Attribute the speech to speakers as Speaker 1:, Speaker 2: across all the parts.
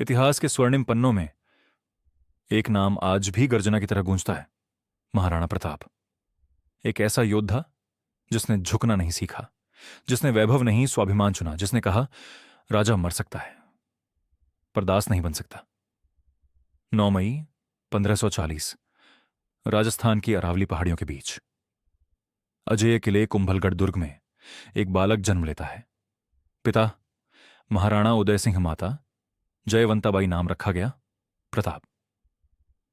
Speaker 1: इतिहास के स्वर्णिम पन्नों में एक नाम आज भी गर्जना की तरह गूंजता है, महाराणा प्रताप। एक ऐसा योद्धा जिसने झुकना नहीं सीखा, जिसने वैभव नहीं स्वाभिमान चुना, जिसने कहा राजा मर सकता है पर दास नहीं बन सकता। 9 मई 1540 राजस्थान की अरावली पहाड़ियों के बीच अजेय किले कुंभलगढ़ दुर्ग में एक बालक जन्म लेता है। पिता महाराणा उदय सिंह, माता जयवंताबाई, नाम रखा गया प्रताप,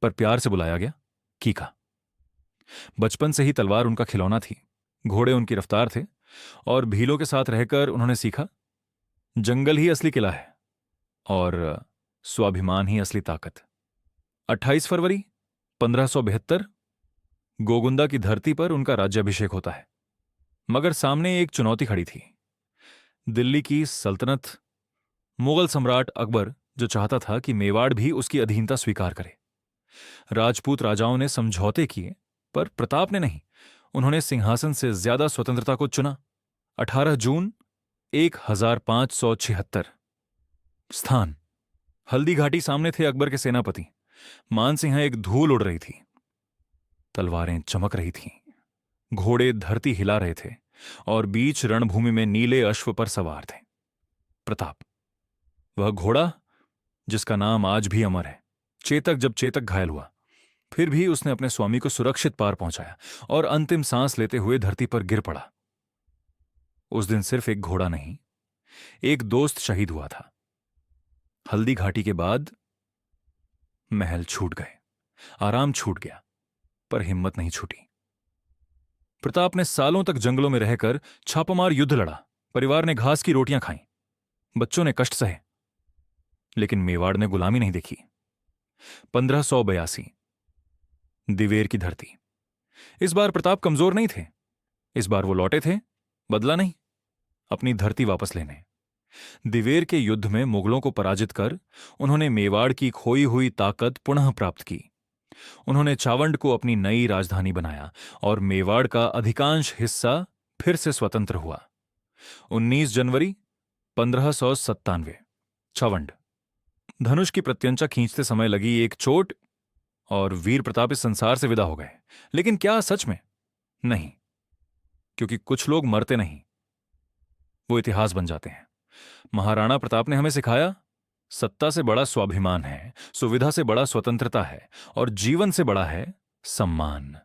Speaker 1: पर प्यार से बुलाया गया कीका। बचपन से ही तलवार उनका खिलौना थी, घोड़े उनकी रफ्तार थे और भीलों के साथ रहकर उन्होंने सीखा जंगल ही असली किला है और स्वाभिमान ही असली ताकत। 28 फरवरी 1572 गोगुंदा की धरती पर उनका राज्याभिषेक होता है। मगर सामने एक चुनौती खड़ी थी, दिल्ली की सल्तनत, मुगल सम्राट अकबर, जो चाहता था कि मेवाड़ भी उसकी अधीनता स्वीकार करे। राजपूत राजाओं ने समझौते किए पर प्रताप ने नहीं। उन्होंने सिंहासन से ज्यादा स्वतंत्रता को चुना। 18 जून 1576 स्थान हल्दी घाटी। सामने थे अकबर के सेनापति। मानसिंह एक धूल उड़ रही थी, तलवारें चमक रही थीं, घोड़े धरती हिला रहे थे और बीच रणभूमि में नीले अश्व पर सवार थे प्रताप, वह घोड़ा जिसका नाम आज भी अमर है। चेतक जब चेतक घायल हुआ, फिर भी उसने अपने स्वामी को सुरक्षित पार पहुंचाया और अंतिम सांस लेते हुए धरती पर गिर पड़ा। उस दिन सिर्फ एक घोड़ा नहीं, एक दोस्त शहीद हुआ था। हल्दी घाटी के बाद महल छूट गए, आराम छूट गया, पर हिम्मत नहीं छूटी। प्रताप ने सालों तक जंगलों में रहकर छापामार युद्ध लड़ा। परिवार ने घास की रोटियां खाईं, बच्चों ने कष्ट सहे, लेकिन मेवाड़ ने गुलामी नहीं देखी। 1582 दिवेर की धरती। इस बार प्रताप कमजोर नहीं थे। इस बार वो लौटे थे, बदला नहीं, अपनी धरती वापस लेने। दिवेर के युद्ध में मुगलों को पराजित कर उन्होंने मेवाड़ की खोई हुई ताकत पुनः प्राप्त की। उन्होंने चावंड को अपनी नई राजधानी बनाया और मेवाड़ का अधिकांश हिस्सा फिर से स्वतंत्र हुआ। 19 जनवरी 1597 चावंड। धनुष की प्रत्यंचा खींचते समय लगी एक चोट और वीर प्रताप इस संसार से विदा हो गए। लेकिन क्या सच में? नहीं, क्योंकि कुछ लोग मरते नहीं, वो इतिहास बन जाते हैं। महाराणा प्रताप ने हमें सिखाया, सत्ता से बड़ा स्वाभिमान है, सुविधा से बड़ा स्वतंत्रता है और जीवन से बड़ा है सम्मान।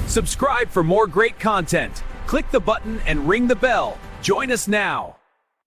Speaker 2: Subscribe for more great content. Click the button and ring the bell. Join us now.